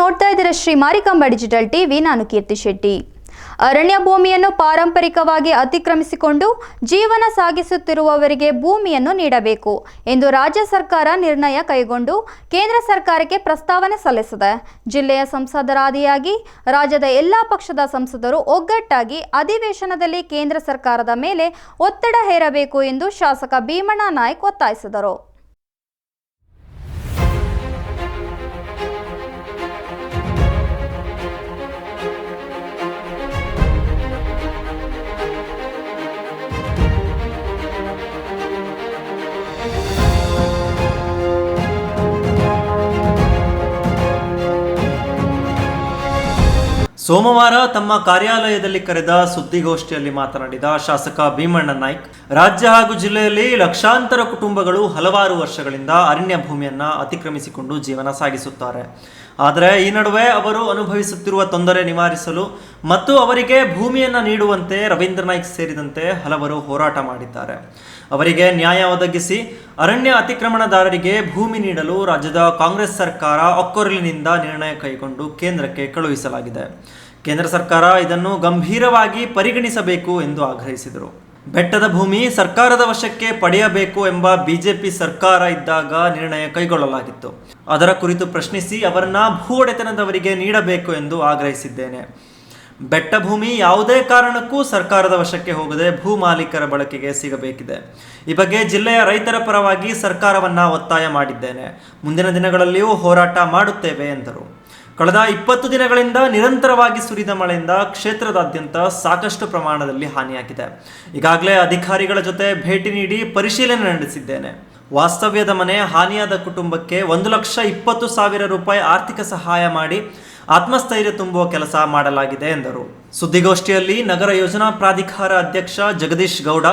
ನೋಡ್ತಾ ಇದ್ದೀರಾ Shri Marikamba digital TV. ನಾನು ಕೀರ್ತಿ ಶೆಟ್ಟಿ. ಅರಣ್ಯ ಭೂಮಿಯನ್ನು ಪಾರಂಪರಿಕವಾಗಿ ಅತಿಕ್ರಮಿಸಿಕೊಂಡು ಜೀವನ ಸಾಗಿಸುತ್ತಿರುವವರಿಗೆ ಭೂಮಿಯನ್ನು ನೀಡಬೇಕು ಎಂದು ರಾಜ್ಯ ಸರ್ಕಾರ ನಿರ್ಣಯ ಕೈಗೊಂಡು ಕೇಂದ್ರ ಸರ್ಕಾರಕ್ಕೆ ಪ್ರಸ್ತಾವನೆ ಸಲ್ಲಿಸಿದೆ. ಜಿಲ್ಲೆಯ ಸಂಸದರಾದಿಯಾಗಿ ರಾಜ್ಯದ ಎಲ್ಲಾ ಪಕ್ಷದ ಸಂಸದರು ಒಗ್ಗಟ್ಟಾಗಿ ಅಧಿವೇಶನದಲ್ಲಿ ಕೇಂದ್ರ ಸರ್ಕಾರದ ಮೇಲೆ ಒತ್ತಡ ಹೇರಬೇಕು ಎಂದು ಶಾಸಕ ಭೀಮಣ್ಣ ನಾಯ್ಕ್ ಒತ್ತಾಯಿಸಿದರು. ಸೋಮವಾರ ತಮ್ಮ ಕಾರ್ಯಾಲಯದಲ್ಲಿ ಕರೆದ ಸುದ್ದಿಗೋಷ್ಠಿಯಲ್ಲಿ ಮಾತನಾಡಿದ ಶಾಸಕ ಭೀಮಣ್ಣ ನಾಯ್ಕ್, ರಾಜ್ಯ ಹಾಗೂ ಜಿಲ್ಲೆಯಲ್ಲಿ ಲಕ್ಷಾಂತರ ಕುಟುಂಬಗಳು ಹಲವಾರು ವರ್ಷಗಳಿಂದ ಅರಣ್ಯ ಭೂಮಿಯನ್ನ ಅತಿಕ್ರಮಿಸಿಕೊಂಡು ಜೀವನ ಸಾಗಿಸುತ್ತಾರೆ. ಆದರೆ ಈ ನಡುವೆ ಅವರು ಅನುಭವಿಸುತ್ತಿರುವ ತೊಂದರೆ ನಿವಾರಿಸಲು ಮತ್ತು ಅವರಿಗೆ ಭೂಮಿಯನ್ನು ನೀಡುವಂತೆ ರವೀಂದ್ರ ನಾಯ್ಕ್ ಸೇರಿದಂತೆ ಹಲವರು ಹೋರಾಟ ಮಾಡಿದ್ದಾರೆ. ಅವರಿಗೆ ನ್ಯಾಯ ಒದಗಿಸಿ ಅರಣ್ಯ ಅತಿಕ್ರಮಣದಾರರಿಗೆ ಭೂಮಿ ನೀಡಲು ರಾಜ್ಯದ ಕಾಂಗ್ರೆಸ್ ಸರ್ಕಾರ ಒಕ್ಕೊರಲಿನಿಂದ ನಿರ್ಣಯ ಕೈಗೊಂಡು ಕೇಂದ್ರಕ್ಕೆ ಕಳುಹಿಸಲಾಗಿದೆ. ಕೇಂದ್ರ ಸರ್ಕಾರ ಇದನ್ನು ಗಂಭೀರವಾಗಿ ಪರಿಗಣಿಸಬೇಕು ಎಂದು ಆಗ್ರಹಿಸಿದರು. ಬೆಟ್ಟದ ಭೂಮಿ ಸರ್ಕಾರದ ವಶಕ್ಕೆ ಪಡೆಯಬೇಕು ಎಂಬ ಬಿಜೆಪಿ ಸರ್ಕಾರ ಇದ್ದಾಗ ನಿರ್ಣಯ ಕೈಗೊಳ್ಳಲಾಗಿತ್ತು. ಅದರ ಕುರಿತು ಪ್ರಶ್ನಿಸಿ ಅವರನ್ನ ಭೂ ಒಡೆತನದವರಿಗೆ ನೀಡಬೇಕು ಎಂದು ಆಗ್ರಹಿಸಿದ್ದೇನೆ. ಬೆಟ್ಟ ಭೂಮಿ ಯಾವುದೇ ಕಾರಣಕ್ಕೂ ಸರ್ಕಾರದ ವಶಕ್ಕೆ ಹೋಗದೆ ಭೂ ಮಾಲೀಕರ ಬಳಕೆಗೆ ಸಿಗಬೇಕಿದೆ. ಈ ಬಗ್ಗೆ ಜಿಲ್ಲೆಯ ರೈತರ ಪರವಾಗಿ ಸರ್ಕಾರವನ್ನ ಒತ್ತಾಯ ಮಾಡಿದ್ದೇನೆ. ಮುಂದಿನ ದಿನಗಳಲ್ಲಿಯೂ ಹೋರಾಟ ಮಾಡುತ್ತೇವೆ ಎಂದರು. ಕಳೆದ 20 ದಿನಗಳಿಂದ ನಿರಂತರವಾಗಿ ಸುರಿದ ಮಳೆಯಿಂದ ಕ್ಷೇತ್ರದಾದ್ಯಂತ ಸಾಕಷ್ಟು ಪ್ರಮಾಣದಲ್ಲಿ ಹಾನಿಯಾಗಿದೆ. ಈಗಾಗಲೇ ಅಧಿಕಾರಿಗಳ ಜೊತೆ ಭೇಟಿ ನೀಡಿ ಪರಿಶೀಲನೆ ನಡೆಸಿದ್ದೇನೆ. ವಾಸ್ತವ್ಯದ ಮನೆ ಹಾನಿಯಾದ ಕುಟುಂಬಕ್ಕೆ 1,20,000 ರೂಪಾಯಿ ಆರ್ಥಿಕ ಸಹಾಯ ಮಾಡಿ ಆತ್ಮಸ್ಥೈರ್ಯ ತುಂಬುವ ಕೆಲಸ ಮಾಡಲಾಗಿದೆ ಎಂದರು. ಸುದ್ದಿಗೋಷ್ಠಿಯಲ್ಲಿ ನಗರ ಯೋಜನಾ ಪ್ರಾಧಿಕಾರ ಅಧ್ಯಕ್ಷ ಜಗದೀಶ್ ಗೌಡ,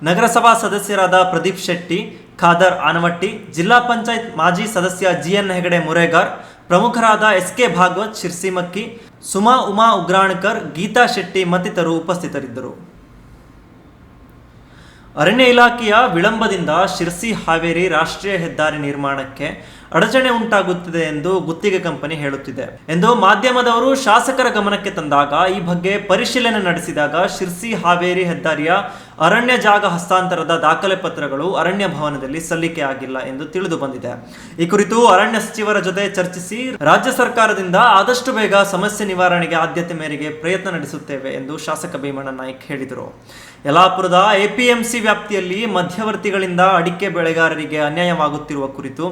ನಗರಸಭಾ ಸದಸ್ಯರಾದ ಪ್ರದೀಪ್ ಶೆಟ್ಟಿ, ಖಾದರ್ ಆನವಟ್ಟಿ, ಜಿಲ್ಲಾ ಪಂಚಾಯತ್ ಮಾಜಿ ಸದಸ್ಯ ಜಿಎನ್ ಹೆಗಡೆ ಮುರೇಗಾರ್, ಪ್ರಮುಖರಾದ ಎಸ್ಕೆ ಭಾಗವತ್, ಶಿರ್ಸಿಮಕ್ಕಿ, ಸುಮಾ ಉಮಾ ಉಗ್ರಾಣಕರ್, ಗೀತಾ ಶೆಟ್ಟಿ ಮತ್ತಿತರರು ಉಪಸ್ಥಿತರಿದ್ದರು. ಅರಣ್ಯ ಇಲಾಖೆಯ ವಿಳಂಬದಿಂದ ಶಿರ್ಸಿ ಹಾವೇರಿ ರಾಷ್ಟ್ರೀಯ ಹೆದ್ದಾರಿ ನಿರ್ಮಾಣಕ್ಕೆ ಅಡಚಣೆ ಉಂಟಾಗುತ್ತಿದೆ ಎಂದು ಗುತ್ತಿಗೆ ಕಂಪನಿ ಹೇಳುತ್ತಿದೆ ಎಂದು ಮಾಧ್ಯಮದವರು ಶಾಸಕರ ಗಮನಕ್ಕೆ ತಂದಾಗ ಈ ಬಗ್ಗೆ ಪರಿಶೀಲನೆ ನಡೆಸಿದಾಗ ಶಿರ್ಸಿ ಹಾವೇರಿ ಹೆದ್ದಾರಿಯ ಅರಣ್ಯ ಜಾಗ ಹಸ್ತಾಂತರದ ದಾಖಲೆ ಪತ್ರಗಳು ಅರಣ್ಯ ಭವನದಲ್ಲಿ ಸಲ್ಲಿಕೆ ಆಗಿಲ್ಲ ಎಂದು ತಿಳಿದು ಬಂದಿದೆ. ಈ ಕುರಿತು ಅರಣ್ಯ ಸಚಿವರ ಜೊತೆ ಚರ್ಚಿಸಿ ರಾಜ್ಯ ಸರ್ಕಾರದಿಂದ ಆದಷ್ಟು ಬೇಗ ಸಮಸ್ಯೆ ನಿವಾರಣೆಗೆ ಆದ್ಯತೆ ಮೇರೆಗೆ ಪ್ರಯತ್ನ ನಡೆಸುತ್ತೇವೆ ಎಂದು ಶಾಸಕ ಭೀಮಣ್ಣ ನಾಯ್ಕ್ ಹೇಳಿದರು. ಯಲ್ಲಾಪುರದ ಎಪಿಎಂಸಿ ವ್ಯಾಪ್ತಿಯಲ್ಲಿ ಮಧ್ಯವರ್ತಿಗಳಿಂದ ಅಡಿಕೆ ಬೆಳೆಗಾರರಿಗೆ ಅನ್ಯಾಯವಾಗುತ್ತಿರುವ ಕುರಿತು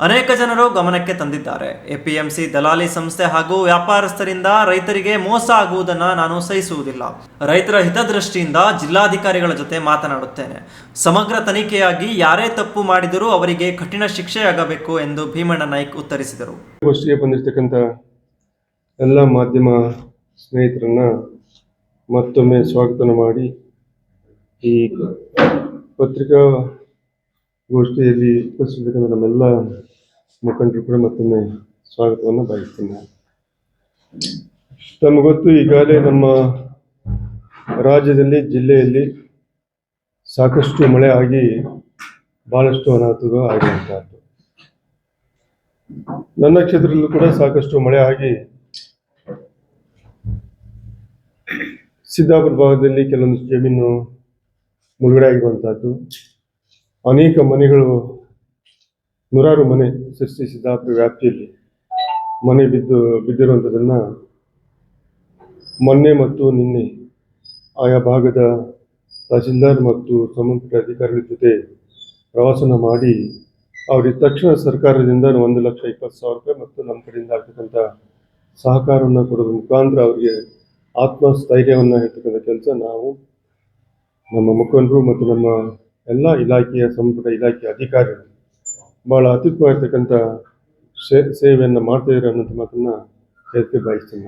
ಅನೇಕ ಜನರು ಗಮನಕ್ಕೆ ತಂದಿದ್ದಾರೆ. ಎಪಿಎಂಸಿ ದಲಾಲಿ ಸಂಸ್ಥೆ ಹಾಗೂ ವ್ಯಾಪಾರಸ್ಥರಿಂದ ರೈತರಿಗೆ ಮೋಸ ಆಗುವುದನ್ನು ನಾನು ಸಹಿಸುವುದಿಲ್ಲ. ರೈತರ ಹಿತದೃಷ್ಟಿಯಿಂದ ಜಿಲ್ಲಾಧಿಕಾರಿಗಳ ಜೊತೆ ಮಾತನಾಡುತ್ತೇನೆ. ಸಮಗ್ರ ತನಿಖೆಯಾಗಿ ಯಾರೇ ತಪ್ಪು ಮಾಡಿದರೂ ಅವರಿಗೆ ಕಠಿಣ ಶಿಕ್ಷೆಯಾಗಬೇಕು ಎಂದು ಭೀಮಣ್ಣ ನಾಯ್ಕ್ ಉತ್ತರಿಸಿದರು. ಗೋಷ್ಠಿಗೆ ಬಂದಿರತಕ್ಕಂಥ ಎಲ್ಲ ಮಾಧ್ಯಮ ಸ್ನೇಹಿತರನ್ನ ಮತ್ತೊಮ್ಮೆ ಸ್ವಾಗತ ಮಾಡಿ ಈ ಪತ್ರಿಕಾ ಗೋಷ್ಠಿಯಲ್ಲಿ ಉಪಸ್ಥಿತರಿದ್ದ ನಮ್ಮೆಲ್ಲ ಮುಖಂಡರು ಕೂಡ ಮತ್ತೊಮ್ಮೆ ಸ್ವಾಗತವನ್ನು ಬಯಸ್ತೇನೆ. ತಮಗೆ ಗೊತ್ತು, ಈಗಾಗಲೇ ನಮ್ಮ ರಾಜ್ಯದಲ್ಲಿ ಜಿಲ್ಲೆಯಲ್ಲಿ ಸಾಕಷ್ಟು ಮಳೆ ಆಗಿ ಬಹಳಷ್ಟು ಅನಾಹುತಗಳು ಆಗಿರುವಂತಹದ್ದು. ನನ್ನ ಕ್ಷೇತ್ರದಲ್ಲೂ ಕೂಡ ಸಾಕಷ್ಟು ಮಳೆ ಆಗಿ ಸಿದ್ದಾಪುರ ಭಾಗದಲ್ಲಿ ಕೆಲವೊಂದು ಜಮೀನು ಮುಳುಗಡೆ ಆಗಿರುವಂತಹದ್ದು, ಅನೇಕ ಮನೆಗಳು, ನೂರಾರು ಮನೆ ಶಿರ್ಸಿ ಸಿದ್ದಾಪುರ ವ್ಯಾಪ್ತಿಯಲ್ಲಿ ಮನೆ ಬಿದ್ದಿರುವಂಥದ್ದನ್ನು ಮೊನ್ನೆ ಮತ್ತು ನಿನ್ನೆ ಆಯಾ ಭಾಗದ ತಹಸೀಲ್ದಾರ್ ಮತ್ತು ಸಂಬಂಧಪಟ್ಟ ಅಧಿಕಾರಿಗಳ ಜೊತೆ ಪ್ರವಾಸನ ಮಾಡಿ ಅವರಿಗೆ ತಕ್ಷಣ ಸರ್ಕಾರದಿಂದ 1,20,000 ರೂಪಾಯಿ ಮತ್ತು ನಮ್ಮ ಕಡೆಯಿಂದ ಆಗ್ತಕ್ಕಂಥ ಸಹಕಾರವನ್ನು ಕೊಡೋದ್ರ ಮುಖಾಂತರ ಅವರಿಗೆ ಆತ್ಮಸ್ಥೈರ್ಯವನ್ನು ಹೇಳ್ತಕ್ಕಂಥ ಕೆಲಸ ನಾವು ನಮ್ಮ ಮುಖಂಡರು ಮತ್ತು ನಮ್ಮ ಎಲ್ಲ ಇಲಾಖೆಯ ಸಂಪುಟ ಇಲಾಖೆಯ ಅಧಿಕಾರಿಗಳು ಭಾಳ ಅತ್ಯುತ್ತಮವಾಗಿರ್ತಕ್ಕಂಥ ಸೇವೆಯನ್ನು ಮಾಡ್ತಾಯಿದ್ದಾರೆ ಅನ್ನೋಂಥ ಮಾತನ್ನು ಹೇಳಕ್ಕೆ ಬಯಸ್ತೇನೆ.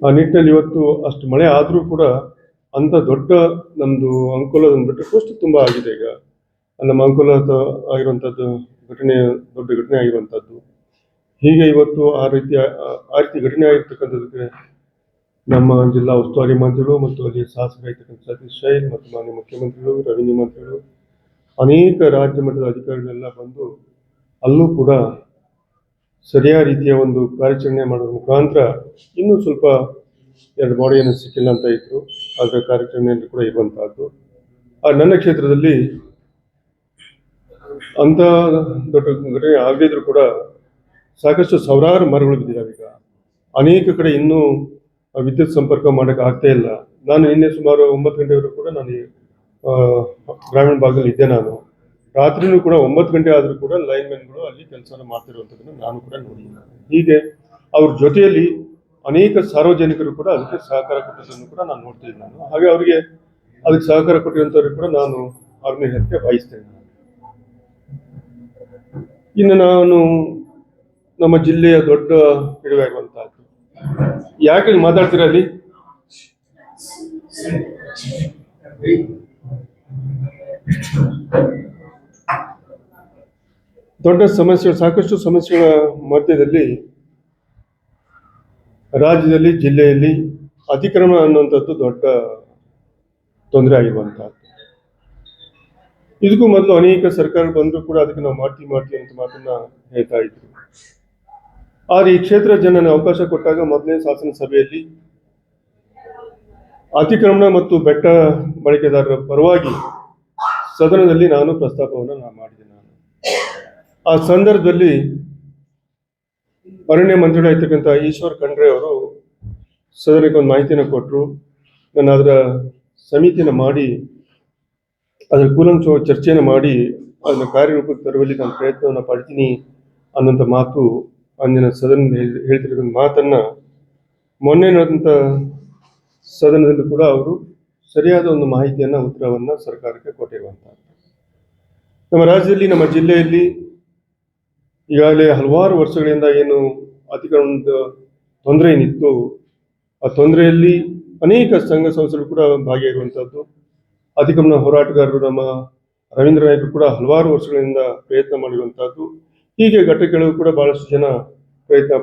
ಆ ನಿಟ್ಟಿನಲ್ಲಿ ಇವತ್ತು ಅಷ್ಟು ಮಳೆ ಆದರೂ ಕೂಡ ಅಂಥ ದೊಡ್ಡ ನಮ್ಮದು ಅಂಕೋಲದನ್ನು ಬಿಟ್ಟರೆ ಕೋಷ್ಟು ತುಂಬ ಆಗಿದೆ. ಈಗ ನಮ್ಮ ಅಂಕೋಲ ಆಗಿರುವಂಥದ್ದು ದೊಡ್ಡ ಘಟನೆ ಆಗಿರುವಂಥದ್ದು. ಹೀಗೆ ಇವತ್ತು ಆ ರೀತಿ ಘಟನೆ ಆಗಿರ್ತಕ್ಕಂಥದ್ದಕ್ಕೆ ನಮ್ಮ ಜಿಲ್ಲಾ ಉಸ್ತುವಾರಿ ಮಂತ್ರಿಗಳು ಮತ್ತು ಅಲ್ಲಿ ಶಾಸಕರಾಗಿರ್ತಕ್ಕಂಥ ಸತೀಶ್ ಶೈಲ್ ಮತ್ತು ಮಾನ್ಯ ಮುಖ್ಯಮಂತ್ರಿಗಳು, ರೆವಿನ್ಯೂ ಮಂತ್ರಿಗಳು, ಅನೇಕ ರಾಜ್ಯ ಮಟ್ಟದ ಅಧಿಕಾರಿಗಳೆಲ್ಲ ಬಂದು ಅಲ್ಲೂ ಕೂಡ ಸರಿಯಾದ ರೀತಿಯ ಒಂದು ಕಾರ್ಯಾಚರಣೆ ಮಾಡೋದ್ರ ಮುಖಾಂತರ ಇನ್ನೂ ಸ್ವಲ್ಪ 2 ಬಾಡಿಯನ್ನು ಸಿಕ್ಕಿಲ್ಲ ಅಂತ ಇದ್ರು, ಅದರ ಕಾರ್ಯಾಚರಣೆಯಲ್ಲಿ ಕೂಡ ಇರುವಂತಹದ್ದು. ನನ್ನ ಕ್ಷೇತ್ರದಲ್ಲಿ ಅಂತ ದೊಡ್ಡ ಘಟನೆ ಆಗದಿದ್ರು ಕೂಡ ಸಾಕಷ್ಟು ಸಾವಿರಾರು ಮರಗಳು ಬಿದ್ದಿದ್ದಾವೆ. ಈಗ ಅನೇಕ ಕಡೆ ಇನ್ನೂ ವಿದ್ಯುತ್ ಸಂಪರ್ಕ ಮಾಡೋಕ್ಕೆ ಆಗ್ತಾ ಇಲ್ಲ. ನಾನು ನಿನ್ನೆ ಸುಮಾರು 9 ಗಂಟೆವರೆಗೂ ಕೂಡ ನಾನು ಗ್ರಾಮೀಣ ಭಾಗದಲ್ಲಿ ಇದ್ದೆ. ನಾನು ರಾತ್ರಿನೂ ಕೂಡ 9 ಗಂಟೆ ಆದರೂ ಕೂಡ ಲೈನ್ಮೆನ್ಗಳು ಅಲ್ಲಿ ಕೆಲಸವನ್ನು ಮಾಡ್ತಿರುವಂಥದ್ದನ್ನು ನಾನು ಕೂಡ ನೋಡಿದ್ದೀನಿ. ಹೀಗೆ ಅವ್ರ ಜೊತೆಯಲ್ಲಿ ಅನೇಕ ಸಾರ್ವಜನಿಕರು ಕೂಡ ಅದಕ್ಕೆ ಸಹಕಾರ ಕೊಟ್ಟಿದ್ದನ್ನು ಕೂಡ ನಾನು ನೋಡ್ತಿದ್ದೀನಿ. ನಾನು ಹಾಗೆ ಅವರಿಗೆ ಅದಕ್ಕೆ ಸಹಕಾರ ಕೊಟ್ಟಿರುವಂಥವ್ರಿಗೆ ಕೂಡ ನಾನು ಅವ್ರನ್ನ ಹೇಳಕ್ಕೆ ಬಯಸ್ತೇನೆ. ಇನ್ನು ನಾನು ನಮ್ಮ ಜಿಲ್ಲೆಯ ದೊಡ್ಡ ಹಿಡುವೆ ಆಗುವಂತಹದ್ದು. ಯಾಕೆ ಮಾತಾಡ್ತೀರ ಅಲ್ಲಿ? ದೊಡ್ಡ ಸಮಸ್ಯೆ, ಸಾಕಷ್ಟು ಸಮಸ್ಯೆಗಳ ಮಧ್ಯದಲ್ಲಿ ರಾಜ್ಯದಲ್ಲಿ ಜಿಲ್ಲೆಯಲ್ಲಿ ಅತಿಕ್ರಮಣ ಅನ್ನುವಂಥದ್ದು ದೊಡ್ಡ ತೊಂದರೆ ಆಗಿರುವಂತಹದ್ದು. ಇದಕ್ಕೂ ಮೊದಲು ಅನೇಕ ಸರ್ಕಾರ ಬಂದರೂ ಕೂಡ ಅದಕ್ಕೆ ನಾವು ಮಾಡ್ತೀವಿ ಅಂತ ಮಾತನ್ನ ಹೇಳ್ತಾ ಇದ್ರು. ಆದರೆ ಈ ಕ್ಷೇತ್ರ ಜನನ ಅವಕಾಶ ಕೊಟ್ಟಾಗ ಮೊದಲನೇ ಶಾಸನ ಸಭೆಯಲ್ಲಿ ಅತಿಕ್ರಮಣ ಮತ್ತು ಬೆಟ್ಟ ಬಳಕೆದಾರರ ಪರವಾಗಿ ಸದನದಲ್ಲಿ ನಾನು ಪ್ರಸ್ತಾಪವನ್ನು ಮಾಡಿದೆ. ಆ ಸಂದರ್ಭದಲ್ಲಿ ಅರಣ್ಯ ಮಂತ್ರಿಗಳಾಗಿರ್ತಕ್ಕಂಥ ಈಶ್ವರ್ ಖಂಡ್ರೆ ಅವರು ಸದನಕ್ಕೆ ಒಂದು ಮಾಹಿತಿಯನ್ನು ಕೊಟ್ಟರು. ನಾನು ಅದರ ಸಮಿತಿಯನ್ನು ಮಾಡಿ ಅದರ ಕೂಲಂಕಷ ಚರ್ಚೆಯನ್ನು ಮಾಡಿ ಅದನ್ನು ಕಾರ್ಯರೂಪಕ್ಕೆ ತರುವಲ್ಲಿ ನಾನು ಪ್ರಯತ್ನವನ್ನು ಪಡ್ತೀನಿ ಅನ್ನೋಂಥ ಮಾತು ಅಂದಿನ ಸದನ ಹೇಳ್ತಿರ್ತಕ್ಕಂಥ ಮಾತನ್ನ ಮೊನ್ನೆ ನಡೆದಂಥ ಸದನದಲ್ಲಿ ಕೂಡ ಅವರು ಸರಿಯಾದ ಒಂದು ಮಾಹಿತಿಯನ್ನ, ಉತ್ತರವನ್ನ ಸರ್ಕಾರಕ್ಕೆ ಕೊಟ್ಟಿರುವಂತಹದ್ದು. ನಮ್ಮ ರಾಜ್ಯದಲ್ಲಿ, ನಮ್ಮ ಜಿಲ್ಲೆಯಲ್ಲಿ ಈಗಾಗಲೇ ಹಲವಾರು ವರ್ಷಗಳಿಂದ ಏನು ಅತಿಕ್ರಮಣದ ತೊಂದರೆ ಏನಿತ್ತು, ಆ ತೊಂದರೆಯಲ್ಲಿ ಅನೇಕ ಸಂಘ ಸಂಸ್ಥೆಗಳು ಕೂಡ ಭಾಗಿಯಾಗಿರುವಂಥದ್ದು. ಅತಿಕ್ರಮಣ ಹೋರಾಟಗಾರರು ನಮ್ಮ ರವೀಂದ್ರ ನಾಯ್ಕರು ಕೂಡ ಹಲವಾರು ವರ್ಷಗಳಿಂದ ಪ್ರಯತ್ನ ಮಾಡಿರುವಂತಹದ್ದು. ಹೀಗೆ ಘಟಕಗಳು ಕೂಡ ಬಹಳಷ್ಟು ಜನ ಪ್ರಯತ್ನ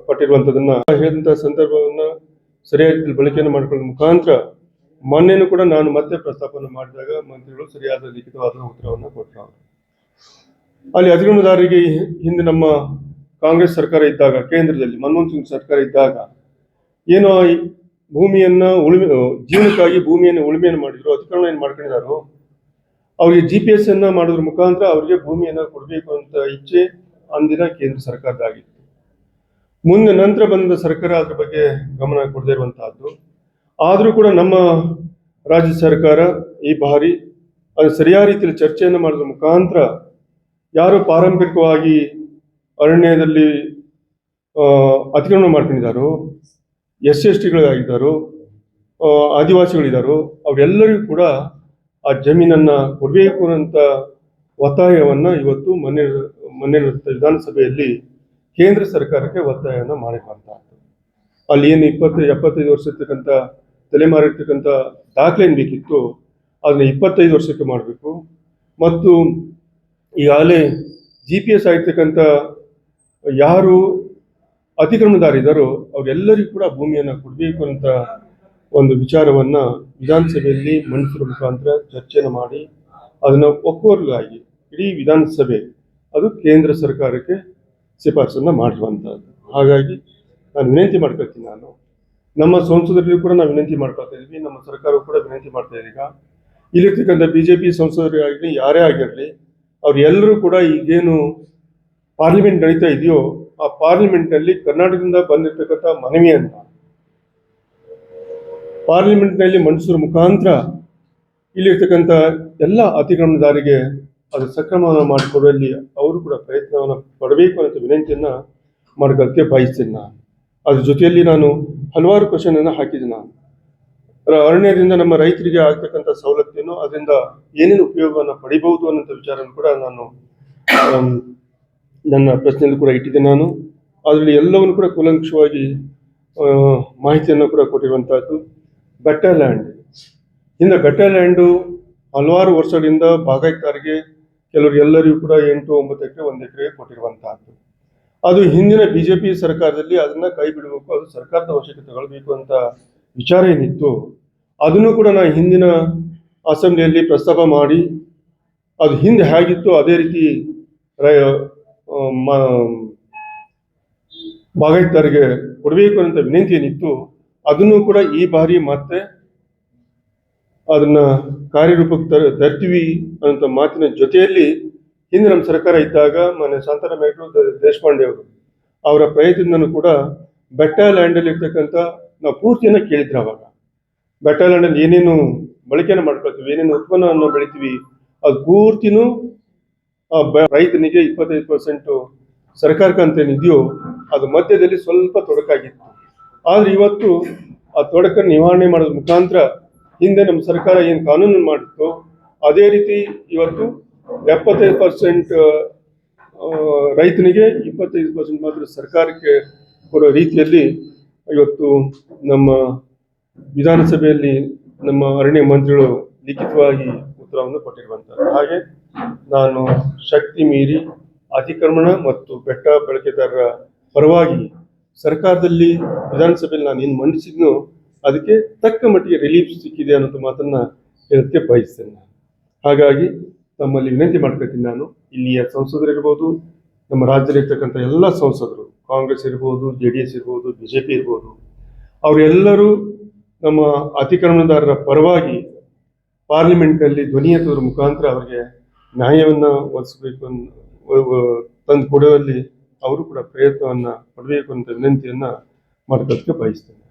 ಪಟ್ಟಿರುವಂಥದ್ದನ್ನ ಹೇಳಿದಂಥ ಸಂದರ್ಭವನ್ನ ಸರಿಯಾಗಿ ಬಳಕೆಯನ್ನು ಮಾಡಿಕೊಳ್ಳುವ ಮುಖಾಂತರ ಮೊನ್ನೆನೂ ಕೂಡ ನಾನು ಮತ್ತೆ ಪ್ರಸ್ತಾಪವನ್ನು ಮಾಡಿದಾಗ ಮಂತ್ರಿಗಳು ಸರಿಯಾದ ಲಿಖಿತವಾದ ಉತ್ತರವನ್ನು ಕೊಟ್ಟರು. ಅಲ್ಲಿ ಅತಿಕ್ರಮಣದಾರರಿಗೆ ಹಿಂದೆ ನಮ್ಮ ಕಾಂಗ್ರೆಸ್ ಸರ್ಕಾರ ಇದ್ದಾಗ, ಕೇಂದ್ರದಲ್ಲಿ ಮನಮೋಹನ್ ಸಿಂಗ್ ಸರ್ಕಾರ ಇದ್ದಾಗ ಏನೋ ಭೂಮಿಯನ್ನ ಜೀವನಕ್ಕಾಗಿ ಭೂಮಿಯನ್ನು ಉಳುಮೆಯನ್ನು ಮಾಡಿದ್ರು, ಅತಿಕ್ರಮಣ ಏನು ಮಾಡ್ಕೊಂಡಿದ್ದಾರೋ ಅವ್ರಿಗೆ GPS ಅನ್ನ ಮಾಡೋದ್ರ ಮುಖಾಂತರ ಅವರಿಗೆ ಭೂಮಿಯನ್ನ ಕೊಡಬೇಕು ಅಂತ ಇಚ್ಛೆ ಅಂದಿನ ಕೇಂದ್ರ ಸರ್ಕಾರದಾಗಿತ್ತು. ಮುಂದೆ ನಂತರ ಬಂದ ಸರ್ಕಾರ ಅದ್ರ ಬಗ್ಗೆ ಗಮನ ಕೊಡದೇ ಇರುವಂತಹದ್ದು. ಆದರೂ ಕೂಡ ನಮ್ಮ ರಾಜ್ಯ ಸರ್ಕಾರ ಈ ಬಾರಿ ಅದು ಸರಿಯಾದ ರೀತಿಯಲ್ಲಿ ಚರ್ಚೆಯನ್ನು ಮಾಡೋದ್ರ ಮುಖಾಂತರ ಯಾರು ಪಾರಂಪರಿಕವಾಗಿ ಅರಣ್ಯದಲ್ಲಿ ಅತಿಕ್ರಮಣ ಮಾಡ್ಕೊಂಡಿದ್ದಾರೋ, SC/STಗಳಾಗಿದ್ದಾರೋ, ಆದಿವಾಸಿಗಳಿದ್ದಾರೋ ಅವರೆಲ್ಲರಿಗೂ ಕೂಡ ಆ ಜಮೀನನ್ನ ಕೊಡಬೇಕು ಅನ್ನೋಂಥ ಒತ್ತಾಯವನ್ನ ಇವತ್ತು ಮೊನ್ನೆ ವಿಧಾನಸಭೆಯಲ್ಲಿ ಕೇಂದ್ರ ಸರ್ಕಾರಕ್ಕೆ ಒತ್ತಾಯವನ್ನು ಮಾಡಿರುವಂತಹದ್ದು. ಅಲ್ಲಿ ಏನು 20-75 ವರ್ಷ ಇರ್ತಕ್ಕಂಥ ತಲೆಮಾರಿರ್ತಕ್ಕಂಥ ದಾಖಲೆ ಏನು ಬೇಕಿತ್ತು ಅದನ್ನ 25 ವರ್ಷಕ್ಕೆ ಮಾಡಬೇಕು. ಮತ್ತು ಈಗಾಗಲೇ GPS ಆಗಿರ್ತಕ್ಕಂಥ ಯಾರು ಅತಿಕ್ರಮಣದಾರಿದ್ದಾರೋ ಅವರೆಲ್ಲರಿಗೂ ಕೂಡ ಭೂಮಿಯನ್ನು ಕೊಡಬೇಕು ಅಂತ ಒಂದು ವಿಚಾರವನ್ನ ವಿಧಾನಸಭೆಯಲ್ಲಿ ಮಂಡಿಸುವ ಮುಖಾಂತರ ಚರ್ಚೆಯನ್ನು ಮಾಡಿ ಅದನ್ನು ಒಕ್ಕೂರಲಾಗಿ ಇಡೀ ವಿಧಾನಸಭೆ ಅದು ಕೇಂದ್ರ ಸರ್ಕಾರಕ್ಕೆ ಶಿಫಾರಸನ್ನು ಮಾಡಿರುವಂಥದ್ದು. ಹಾಗಾಗಿ ನಾನು ವಿನಂತಿ ಮಾಡ್ಕೊಳ್ತೀನಿ. ನಾನು ನಮ್ಮ ಸಂಸದರಿಗೂ ಕೂಡ ನಾವು ವಿನಂತಿ ಮಾಡ್ಕೊಳ್ತಾ ಇದ್ವಿ, ನಮ್ಮ ಸರ್ಕಾರವು ಕೂಡ ವಿನಂತಿ ಮಾಡ್ತಾ ಇದೆ. ಈಗ ಇಲ್ಲಿರ್ತಕ್ಕಂಥ BJP ಸಂಸದರಾಗಲಿ ಯಾರೇ ಆಗಿರಲಿ ಅವ್ರೆಲ್ಲರೂ ಕೂಡ ಈಗೇನು ಪಾರ್ಲಿಮೆಂಟ್ ನಡೀತಾ ಇದೆಯೋ ಆ ಪಾರ್ಲಿಮೆಂಟ್ನಲ್ಲಿ ಕರ್ನಾಟಕದಿಂದ ಬಂದಿರತಕ್ಕಂಥ ಮನವಿಯನ್ನ ಪಾರ್ಲಿಮೆಂಟ್ನಲ್ಲಿ ಮಂಡಿಸುವ ಮುಖಾಂತರ ಇಲ್ಲಿರ್ತಕ್ಕಂಥ ಎಲ್ಲ ಅತಿಕ್ರಮಣದಾರಿಗೆ ಅದು ಸಕ್ರಮವನ್ನು ಮಾಡಿಕೊಡುವಲ್ಲಿ ಅವರು ಕೂಡ ಪ್ರಯತ್ನವನ್ನು ಪಡಬೇಕು ಅಂತ ವಿನಂತಿಯನ್ನ ಮಾಡೋದಕ್ಕೆ ಬಯಸ್ತೇನೆ. ನಾನು ಅದ್ರ ಜೊತೆಯಲ್ಲಿ ನಾನು ಹಲವಾರು ಕ್ವಶನ್ ಅನ್ನು ಹಾಕಿದ್ದೀನಿ. ನಾನು ಅರಣ್ಯದಿಂದ ನಮ್ಮ ರೈತರಿಗೆ ಆಗ್ತಕ್ಕಂಥ ಸವಲತ್ತೇನು, ಅದರಿಂದ ಏನೇನು ಉಪಯೋಗವನ್ನು ಪಡಿಬಹುದು ಅನ್ನೋಂಥ ವಿಚಾರವನ್ನು ಕೂಡ ನಾನು ನನ್ನ ಪ್ರಶ್ನೆಯಲ್ಲಿ ಕೂಡ ಇಟ್ಟಿದ್ದೆ. ನಾನು ಅದರಲ್ಲಿ ಎಲ್ಲವನ್ನು ಕೂಡ ಕೂಲಂಕಷವಾಗಿ ಮಾಹಿತಿಯನ್ನು ಕೂಡ ಕೊಟ್ಟಿರುವಂತಹದ್ದು. ಬೆಟ್ಟ ಲ್ಯಾಂಡ್ ಹಿಂದೆ ಬೆಟ್ಟ ಲ್ಯಾಂಡು ಹಲವಾರು ವರ್ಷಗಳಿಂದ ಬಾಗಾಯತರಿಗೆ ಎಲ್ಲರಿಗೂ ಕೂಡ 8-9 ಎಕರೆ 1 ಎಕರೆ ಕೊಟ್ಟಿರುವಂತಹದ್ದು. ಅದು ಹಿಂದಿನ BJP ಸರ್ಕಾರದಲ್ಲಿ ಅದನ್ನ ಕೈ ಬಿಡಬೇಕು, ಅದು ಸರ್ಕಾರದ ವಶಕ್ಕೆ ತಗೊಳ್ಬೇಕು ಅಂತ ವಿಚಾರ ಏನಿತ್ತು ಅದನ್ನು ಕೂಡ ನಾನು ಹಿಂದಿನ ಅಸೆಂಬ್ಲಿಯಲ್ಲಿ ಪ್ರಸ್ತಾಪ ಮಾಡಿ ಅದು ಹಿಂದೆ ಹೇಗಿತ್ತು ಅದೇ ರೀತಿ ಬಾಗಾಯತದಾರರಿಗೆ ಕೊಡಬೇಕು ಅಂತ ವಿನಂತಿ ಏನಿತ್ತು ಅದನ್ನು ಕೂಡ ಈ ಬಾರಿ ಮತ್ತೆ ಅದನ್ನ ಕಾರ್ಯರೂಪಕ್ಕೆ ತರ್ತೀವಿ ಅನ್ನೋ ಮಾತಿನ ಜೊತೆಯಲ್ಲಿ ಹಿಂದೆ ನಮ್ಮ ಸರ್ಕಾರ ಇದ್ದಾಗ ಮಾನ್ಯ ಶಾಂತಾರಾಮ್ ದೇಶಪಾಂಡೆ ಅವರು ಅವರ ಪ್ರಯತ್ನದಲ್ಲೂ ಕೂಡ ಬೆಟ್ಟ ಲ್ಯಾಂಡಲ್ಲಿ ಇರ್ತಕ್ಕಂಥ ನಾವು ಪೂರ್ತಿಯನ್ನು ಕೇಳಿದ್ರು. ಅವಾಗ ಬೆಟ್ಟ ಲ್ಯಾಂಡಲ್ಲಿ ಏನೇನು ಬಳಕೆಯನ್ನು ಮಾಡ್ಕೊಳ್ತೀವಿ, ಏನೇನು ಉತ್ಪನ್ನವನ್ನು ಬೆಳಿತೀವಿ, ಅದು ಪೂರ್ತಿನೂ ರೈತನಿಗೆ 25% ಸರ್ಕಾರಕ್ಕೆ ಅಂತ ಏನಿದೆಯೋ ಅದು ಮಧ್ಯದಲ್ಲಿ ಸ್ವಲ್ಪ ತೊಡಕಾಗಿತ್ತು. ಆದ್ರೆ ಇವತ್ತು ಆ ತೊಡಕನ್ನು ನಿವಾರಣೆ ಮಾಡೋದ್ರ ಮುಖಾಂತರ ಹಿಂದೆ ನಮ್ಮ ಸರ್ಕಾರ ಏನು ಕಾನೂನು ಮಾಡಿತ್ತು ಅದೇ ರೀತಿ ಇವತ್ತು 75% ರೈತನಿಗೆ 25% ಮಾತ್ರ ಸರ್ಕಾರಕ್ಕೆ ಕೊಡೋ ರೀತಿಯಲ್ಲಿ ಇವತ್ತು ನಮ್ಮ ವಿಧಾನಸಭೆಯಲ್ಲಿ ನಮ್ಮ ಅರಣ್ಯ ಮಂತ್ರಿಗಳು ಲಿಖಿತವಾಗಿ ಉತ್ತರವನ್ನು ಕೊಟ್ಟಿರುವಂಥದ್ದು. ಹಾಗೆ ನಾನು ಶಕ್ತಿ ಮೀರಿ ಅತಿಕ್ರಮಣ ಮತ್ತು ಬೆಟ್ಟ ಬಳಕೆದಾರರ ಪರವಾಗಿ ಸರ್ಕಾರದಲ್ಲಿ ವಿಧಾನಸಭೆಯಲ್ಲಿ ನಾನು ಏನು ಮಂಡಿಸಿದ್ನೋ ಅದಕ್ಕೆ ತಕ್ಕ ಮಟ್ಟಿಗೆ ರಿಲೀಫ್ ಸಿಕ್ಕಿದೆ ಅನ್ನೋ ಮಾತನ್ನ ಹೇಳೋದಕ್ಕೆ ಬಯಸ್ತೇನೆ. ಹಾಗಾಗಿ ತಮ್ಮಲ್ಲಿ ವಿನಂತಿ ಮಾಡ್ಕೊತೀನಿ, ನಾನು ಇಲ್ಲಿಯ ಸಂಸದರಿರ್ಬೋದು, ನಮ್ಮ ರಾಜ್ಯದಲ್ಲಿರ್ತಕ್ಕಂಥ ಎಲ್ಲ ಸಂಸದರು, ಕಾಂಗ್ರೆಸ್ ಇರ್ಬೋದು, JDS ಇರ್ಬೋದು, BJP ಇರ್ಬೋದು, ಅವರೆಲ್ಲರೂ ನಮ್ಮ ಅತಿಕ್ರಮಣದಾರರ ಪರವಾಗಿ ಪಾರ್ಲಿಮೆಂಟ್ನಲ್ಲಿ ಧ್ವನಿ ಎತ್ತುವುದರ ಮುಖಾಂತರ ಅವರಿಗೆ ನ್ಯಾಯವನ್ನು ಒದಗಿಸಬೇಕು ತಂದು ಕೊಡುವಲ್ಲಿ ಅವರು ಕೂಡ ಪ್ರಯತ್ನವನ್ನು ಪಡಬೇಕು ಅಂತ ವಿನಂತಿಯನ್ನ ಮಾಡೋದಕ್ಕೆ ಬಯಸ್ತೇನೆ.